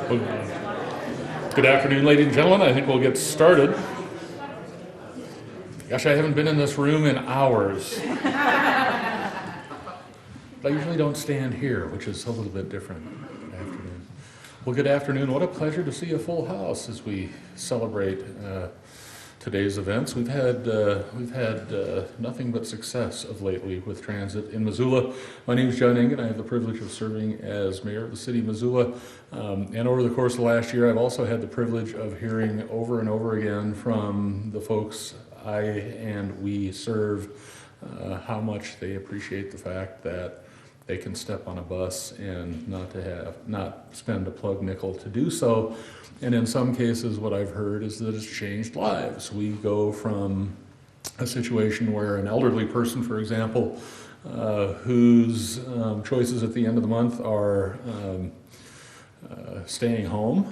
Well, good afternoon, ladies and gentlemen. I think we'll get started. Gosh, I haven't been in this room in hours. But I usually don't stand here, which is a little bit different. Good afternoon. Well, good afternoon. What a pleasure to see a full house as we celebrate today's events. We've had nothing but success of lately with transit in Missoula. My name is John Engen. I have the privilege of serving as mayor of the city of Missoula. And over the course of last year, I've also had the privilege of hearing over and over again from the folks I and we serve how much they appreciate the fact that they can step on a bus and not spend a plug nickel to do so. And in some cases, what I've heard is that it's changed lives. We go from a situation where an elderly person, for example, whose choices at the end of the month are staying home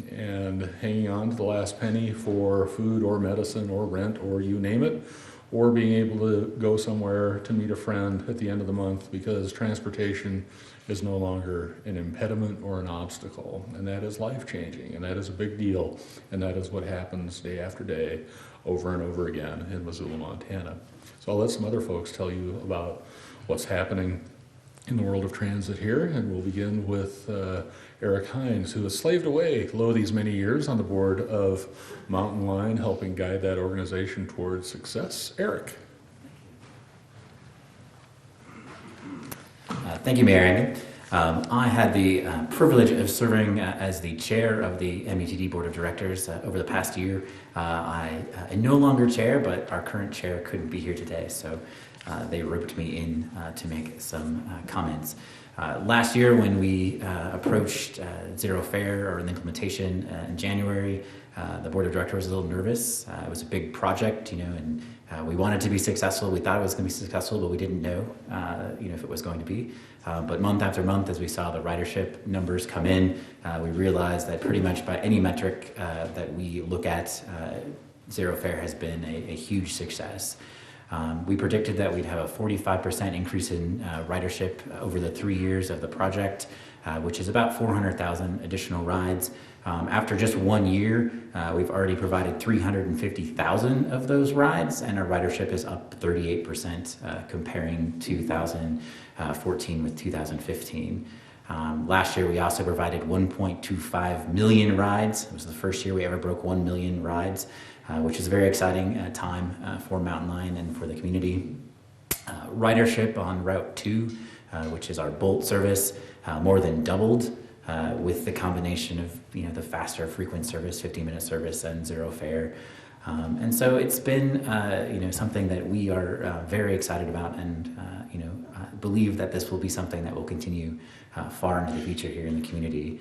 and hanging on to the last penny for food or medicine or rent or you name it, or being able to go somewhere to meet a friend at the end of the month because transportation is no longer an impediment or an obstacle. And that is life-changing, and that is a big deal, and that is what happens day after day over and over again in Missoula, Montana. So I'll let some other folks tell you about what's happening in the world of transit here, and we'll begin with Eric Hines, who has slaved away lo these many years on the board of Mountain Line, helping guide that organization towards success. Eric. Thank you, Mayor Engen. I had the privilege of serving as the chair of the MUTD Board of Directors over the past year. I am no longer chair, but our current chair couldn't be here today, so they roped me in to make some comments. Last year, when we approached zero fare or the implementation in January, the board of directors was a little nervous. It was a big project, and we wanted to be successful. We thought it was going to be successful, but we didn't know, if it was going to be. But month after month, as we saw the ridership numbers come in, we realized that pretty much by any metric that we look at, zero fare has been a huge success. We predicted that we'd have a 45% increase in ridership over the 3 years of the project, which is about 400,000 additional rides. After just 1 year, we've already provided 350,000 of those rides, and our ridership is up 38% comparing 2014 with 2015. Last year, we also provided 1.25 million rides. It was the first year we ever broke 1 million rides, which is a very exciting time for Mountain Line and for the community. Ridership on Route 2, which is our Bolt service, more than doubled with the combination of the faster frequent service, 15-minute service, and zero fare. And so it's been something that we are very excited about, and believe that this will be something that will continue far into the future here in the community.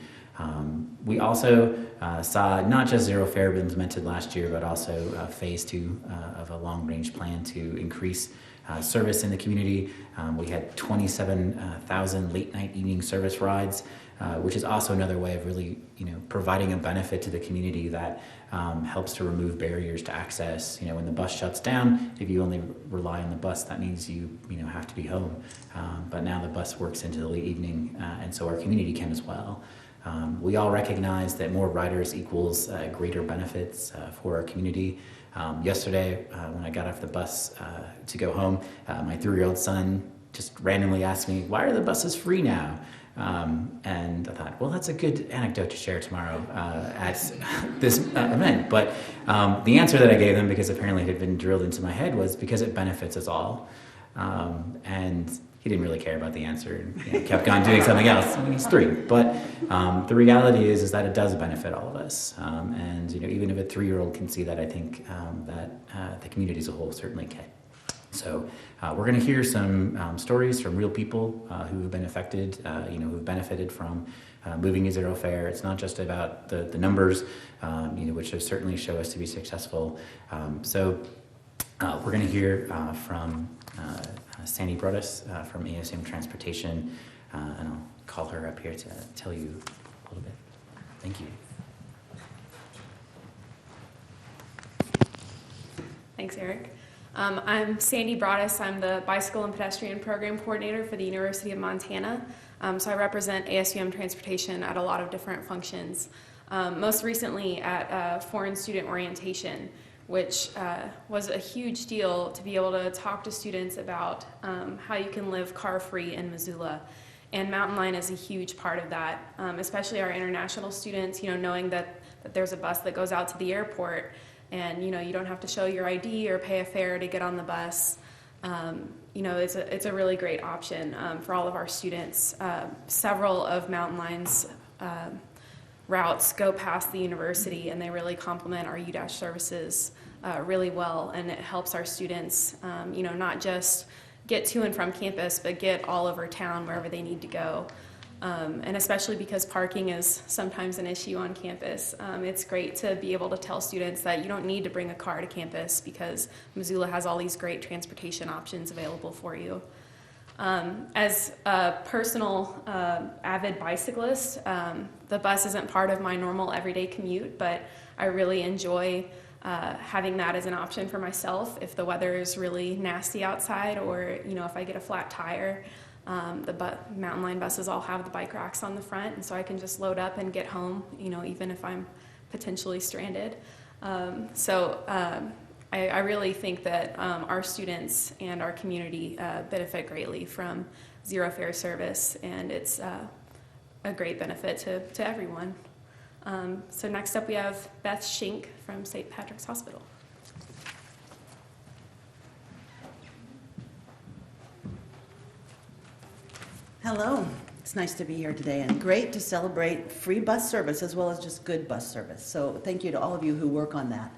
We also saw not just zero fare implemented last year, but also phase 2 of a long-range plan to increase service in the community. We had 27,000 late-night evening service rides, which is also another way of really, providing a benefit to the community that helps to remove barriers to access. When the bus shuts down, if you only rely on the bus, that means you have to be home. But now the bus works into the late evening, and so our community can as well. We all recognize that more riders equals greater benefits for our community. Yesterday, when I got off the bus to go home, my 3-year-old son just randomly asked me, "Why are the buses free now?" And I thought, well, that's a good anecdote to share tomorrow at this event. But the answer that I gave them, because apparently it had been drilled into my head, was because it benefits us all. And he didn't really care about the answer and kept on doing something else. I mean, he's 3. But the reality is that it does benefit all of us. And even if a 3-year-old can see that, I think that the community as a whole certainly can. So we're going to hear some stories from real people who have been affected, who've benefited from moving to zero fare. It's not just about the numbers, which have certainly shown us to be successful. So we're going to hear from Sandy Broadus from ASM Transportation, and I'll call her up here to tell you a little bit. Thank you. Thanks, Eric. I'm Sandy Broaddus. I'm the Bicycle and Pedestrian Program Coordinator for the University of Montana. So I represent ASUM Transportation at a lot of different functions. Most recently at Foreign Student Orientation, which was a huge deal to be able to talk to students about how you can live car-free in Missoula. And Mountain Line is a huge part of that, especially our international students, knowing that there's a bus that goes out to the airport and, you don't have to show your ID or pay a fare to get on the bus. It's a really great option for all of our students. Several of Mountain Line's routes go past the university, and they really complement our UDASH services really well, and it helps our students, not just get to and from campus, but get all over town wherever they need to go. And especially because parking is sometimes an issue on campus, it's great to be able to tell students that you don't need to bring a car to campus because Missoula has all these great transportation options available for you. As a personal avid bicyclist, the bus isn't part of my normal everyday commute, but I really enjoy having that as an option for myself if the weather is really nasty outside, or if I get a flat tire. The Mountain Line buses all have the bike racks on the front, and so I can just load up and get home, even if I'm potentially stranded. I really think that our students and our community benefit greatly from zero fare service, and it's a great benefit to everyone. So next up we have Beth Schink from St. Patrick's Hospital. Hello, it's nice to be here today and great to celebrate free bus service as well as just good bus service. So thank you to all of you who work on that.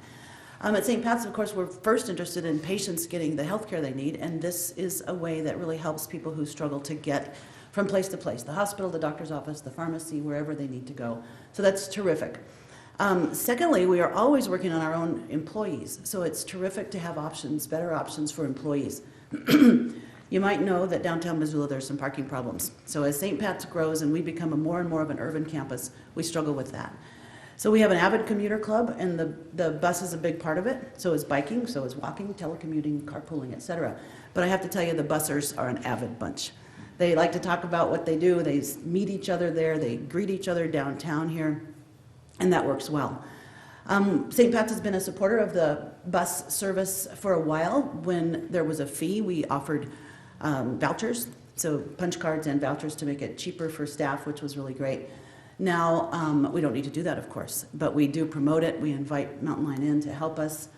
At St. Pat's, of course, we're first interested in patients getting the health care they need, and this is a way that really helps people who struggle to get from place to place, the hospital, the doctor's office, the pharmacy, wherever they need to go. So that's terrific. Secondly, we are always working on our own employees, so it's terrific to have options, better options for employees. You might know that downtown Missoula there's some parking problems. So as St. Pat's grows and we become more and more of an urban campus, we struggle with that. So we have an avid commuter club, and the bus is a big part of it. So is biking, so is walking, telecommuting, carpooling, etc. But I have to tell you, the busers are an avid bunch. They like to talk about what they do. They meet each other there. They greet each other downtown here, and that works well. St. Pat's has been a supporter of the bus service for a while. When there was a fee, we offered vouchers, so punch cards and vouchers to make it cheaper for staff, which was really great. Now, we don't need to do that, of course, but we do promote it. We invite Mountain Line in to help us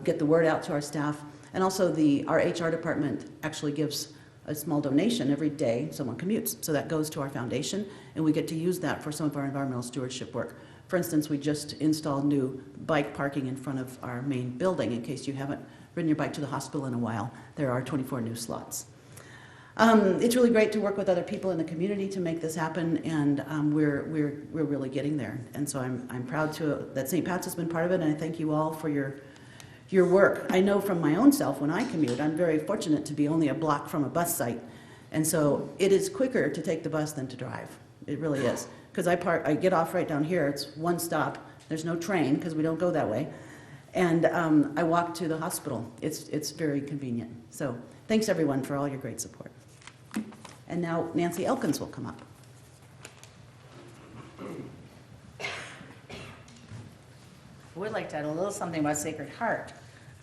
get the word out to our staff. And also our HR department actually gives a small donation every day someone commutes. So that goes to our foundation, and we get to use that for some of our environmental stewardship work. For instance, we just installed new bike parking in front of our main building. In case you haven't ridden your bike to the hospital in a while, there are 24 new slots. It's really great to work with other people in the community to make this happen, and we're really getting there. And so I'm proud that St. Pat's has been part of it, and I thank you all for your work. I know from my own self when I commute, I'm very fortunate to be only a block from a bus site, and so it is quicker to take the bus than to drive. It really is, because I get off right down here. It's one stop. There's no train because we don't go that way, and I walk to the hospital. It's very convenient. So thanks everyone for all your great support. And now Nancy Elkins will come up. I would like to add a little something about Sacred Heart.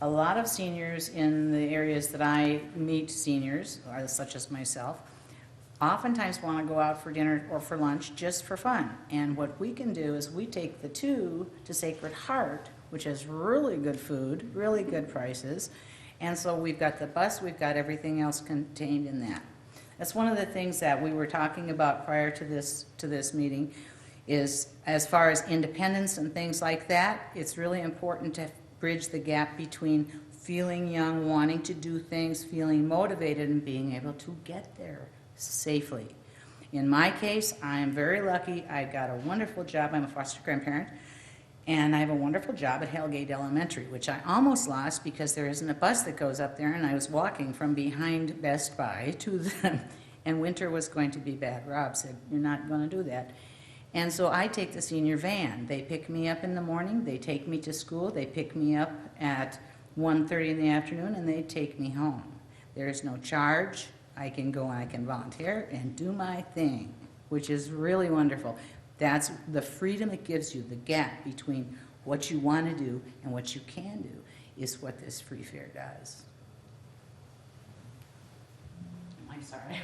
A lot of seniors in the areas that I meet seniors, such as myself, oftentimes want to go out for dinner or for lunch just for fun. And what we can do is we take the two to Sacred Heart, which has really good food, really good prices. And so we've got the bus, we've got everything else contained in that. That's one of the things that we were talking about prior to this meeting, is as far as independence and things like that, it's really important to bridge the gap between feeling young, wanting to do things, feeling motivated, and being able to get there safely. In my case, I am very lucky. I got a wonderful job. I'm a foster grandparent, and I have a wonderful job at Hellgate Elementary, which I almost lost because there isn't a bus that goes up there, and I was walking from behind Best Buy to them, and winter was going to be bad. Rob said, "You're not going to do that." And so I take the senior van. They pick me up in the morning. They take me to school. They pick me up at 1:30 in the afternoon, and they take me home. There is no charge. I can go and I can volunteer and do my thing, which is really wonderful. That's the freedom it gives you, the gap between what you want to do and what you can do is what this free fair does. I'm sorry.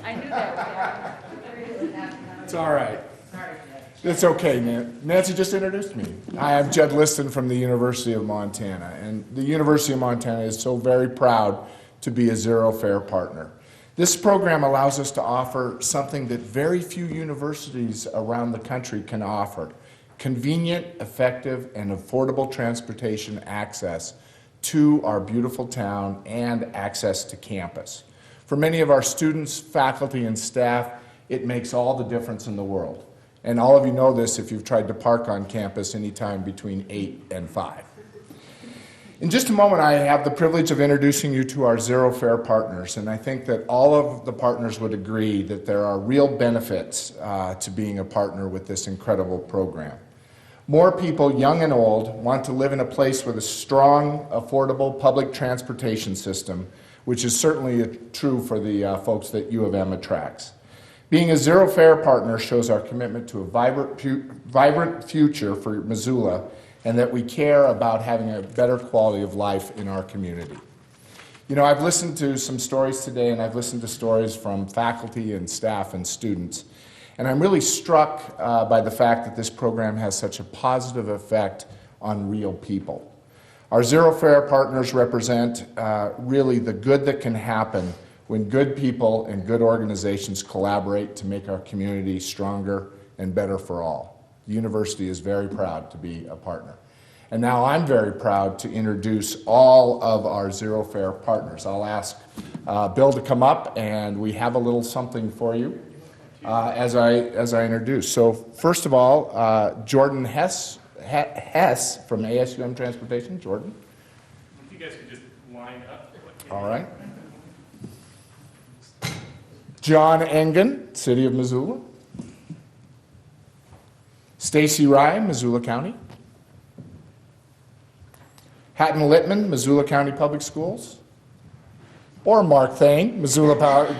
I knew that was It's all right. Sorry. It's okay, Nancy just introduced me. Hi, I'm Judd Liston from the University of Montana, and the University of Montana is so very proud to be a Zero Fare partner. This program allows us to offer something that very few universities around the country can offer: convenient, effective, and affordable transportation access to our beautiful town and access to campus. For many of our students, faculty, and staff, it makes all the difference in the world. And all of you know this if you've tried to park on campus anytime between 8 and 5. In just a moment, I have the privilege of introducing you to our Zero Fare partners, and I think that all of the partners would agree that there are real benefits to being a partner with this incredible program. More people, young and old, want to live in a place with a strong, affordable public transportation system, which is certainly true for the folks that U of M attracts. Being a Zero Fare partner shows our commitment to a vibrant future for Missoula, and that we care about having a better quality of life in our community. You know, I've listened to some stories today, and I've listened to stories from faculty and staff and students, and I'm really struck by the fact that this program has such a positive effect on real people. Our Zero Fare partners represent really the good that can happen when good people and good organizations collaborate to make our community stronger and better for all. The university is very proud to be a partner. And now I'm very proud to introduce all of our Zero Fare partners. I'll ask Bill to come up, and we have a little something for you as I introduce. So first of all, Jordan Hess from ASUM Transportation. Jordan. If you guys could just line up. All right. John Engen, City of Missoula. Stacy Rye, Missoula County. Hatton Littman, Missoula County Public Schools. Or Mark Thane, Missoula Power.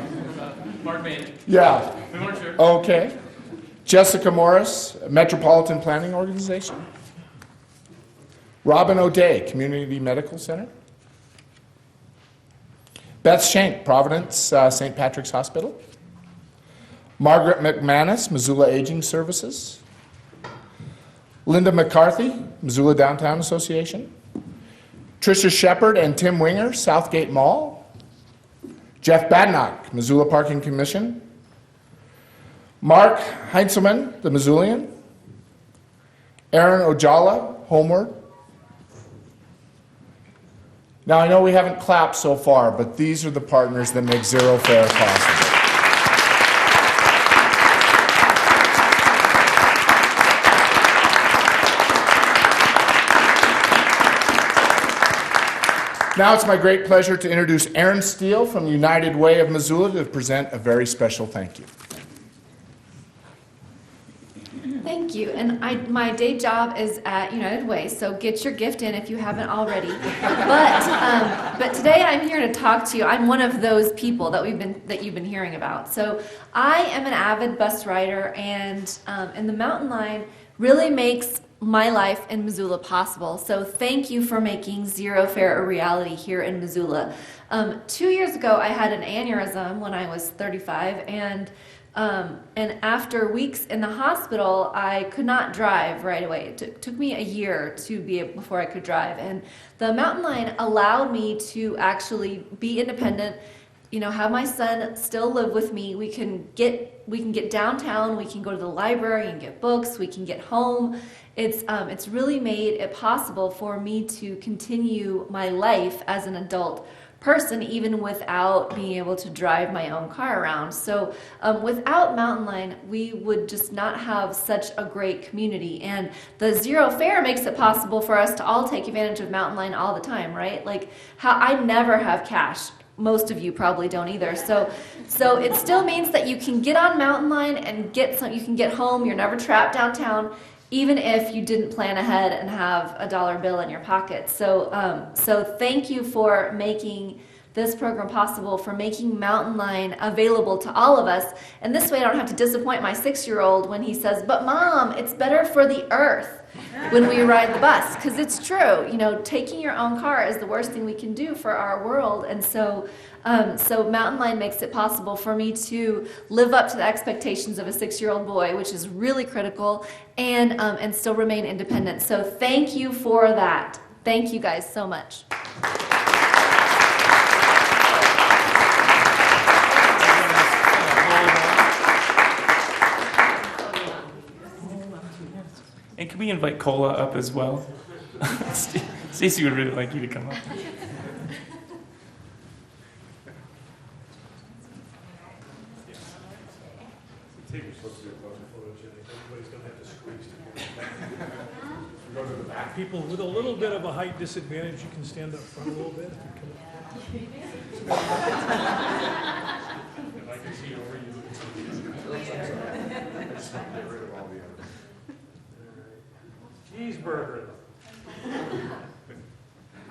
Mark Main. Yeah. We weren't sure. Okay. Jessica Morris, Metropolitan Planning Organization. Robin O'Day, Community Medical Center. Beth Schenk, Providence St. Patrick's Hospital. Margaret McManus, Missoula Aging Services. Linda McCarthy, Missoula Downtown Association. Tricia Shepard and Tim Winger, Southgate Mall. Jeff Badnock, Missoula Parking Commission. Mark Heinzelman, the Missoulian. Aaron Ojala, Homeward. Now, I know we haven't clapped so far, but these are the partners that make Zero Fare possible. Now it's my great pleasure to introduce Aaron Steele from United Way of Missoula to present a very special thank you. Thank you. And my day job is at United Way, so get your gift in if you haven't already. But today I'm here to talk to you. I'm one of those people that you've been hearing about. So I am an avid bus rider, and the Mountain Line really makes my life in Missoula possible. So thank you for making Zero Fare a reality here in Missoula. 2 years ago, I had an aneurysm when I was 35, and after weeks in the hospital, I could not drive right away. It took me a year before I could drive. And the Mountain Line allowed me to actually be independent, have my son still live with me. We can get downtown, we can go to the library and get books, we can get home. It's really made it possible for me to continue my life as an adult person, even without being able to drive my own car around. So without Mountain Line, we would just not have such a great community. And the Zero Fare makes it possible for us to all take advantage of Mountain Line all the time, right? Like how I never have cash. Most of you probably don't either. So it still means that you can get on Mountain Line and you can get home. You're never trapped downtown. even if you didn't plan ahead and have a dollar bill in your pocket. So thank you for making this program possible, for making Mountain Line available to all of us. And this way I don't have to disappoint my 6-year-old when he says, but Mom, it's better for the earth when we ride the bus. Because it's true, taking your own car is the worst thing we can do for our world. And so Mountain Line makes it possible for me to live up to the expectations of a 6-year-old boy, which is really critical, and still remain independent. So thank you for that. Thank you guys so much. And can we invite Cola up as well? Stacy would really like you to come up. Go to the back. People with a little bit of a height disadvantage, you can stand up front a little bit. If I can see over you. Cheeseburger.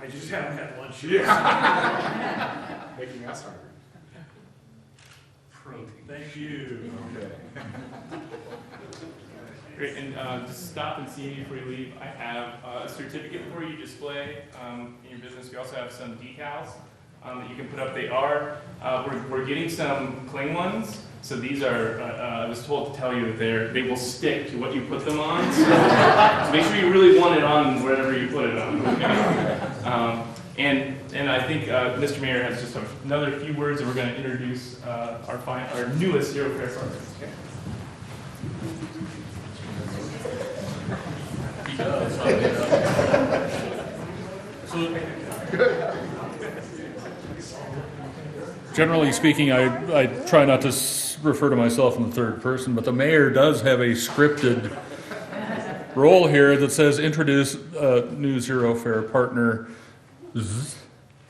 I just haven't had lunch yet. Yeah. Making us hungry. Protein. Thank you. Okay. Great, and just stop and see me before you leave. I have a certificate for you to display in your business. We also have some decals that you can put up. They are, we're getting some cling ones. So these are, I was told to tell you that they will stick to what you put them on. So make sure you really want it on wherever you put it on. Okay? And I think Mr. Mayor has just another few words, and we're going to introduce our newest Zero Fare partner. Okay? Generally speaking, I try not to refer to myself in the third person, but the mayor does have a scripted role here that says introduce new Zero Fare partner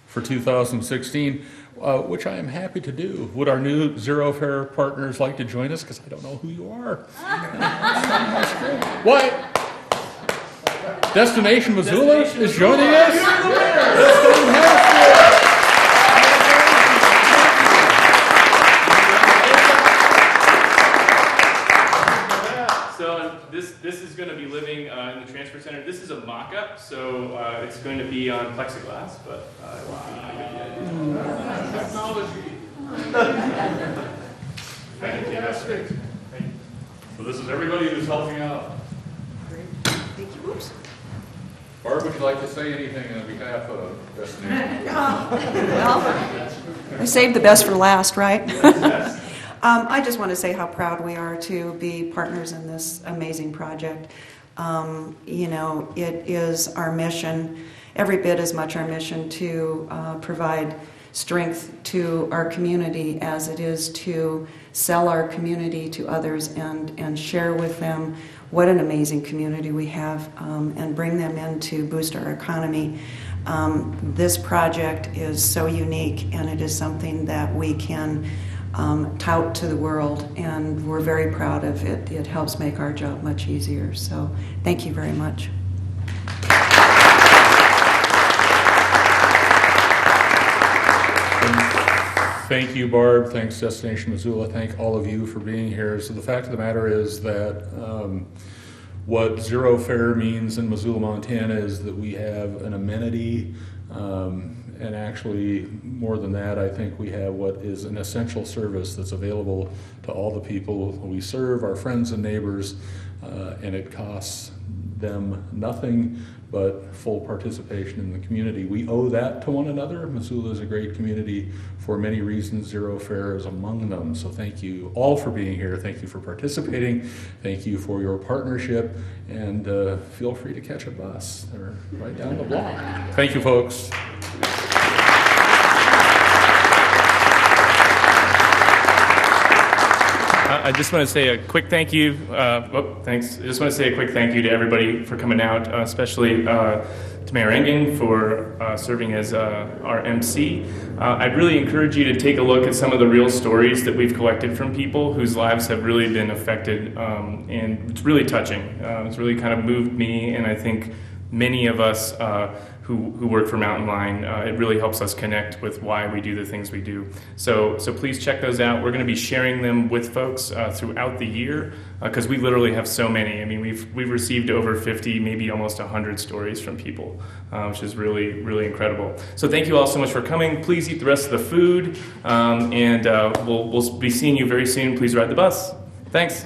for 2016, which I am happy to do. Would our new Zero Fare partners like to join us? Because I don't know who you are. What? Destination Missoula is joining us? That's fantastic! This is going to be living in the transfer center. This is a mock-up, so it's going to be on plexiglass, but technology. Fantastic. So this is everybody who's helping out. Great. Thank you. Oops. Barb, would you like to say anything on behalf of Destination? Well, I saved the best for last, right? I just want to say how proud we are to be partners in this amazing project. It is our mission, every bit as much our mission, to provide strength to our community as it is to sell our community to others and share with them what an amazing community we have and bring them in to boost our economy. This project is so unique, and it is something that we can tout to the world, and we're very proud of it. It helps make our job much easier. So thank you very much. Thank you, Barb. Thanks, Destination Missoula. Thank all of you for being here. So the fact of the matter is that what Zero Fare means in Missoula, Montana is that we have an amenity, and actually more than that, I think we have what is an essential service that's available to all the people we serve, our friends and neighbors, and it costs them nothing but full participation in the community. We owe that to one another. Missoula is a great community for many reasons. Zero Fare is among them. So thank you all for being here. Thank you for participating. Thank you for your partnership. And feel free to catch a bus. They're right down the block. Thank you, folks. I just want to say a quick thank you. Thanks. I just want to say a quick thank you to everybody for coming out, especially to to Mayor Engen for serving as our MC. I'd really encourage you to take a look at some of the real stories that we've collected from people whose lives have really been affected, and it's really touching. It's really kind of moved me, and I think many of us who work for Mountain Line, it really helps us connect with why we do the things we do. So please check those out. We're going to be sharing them with folks throughout the year because we literally have so many. I mean, we've received over 50, maybe almost 100 stories from people, which is really, really incredible. So thank you all so much for coming. Please eat the rest of the food, and we'll be seeing you very soon. Please ride the bus. Thanks.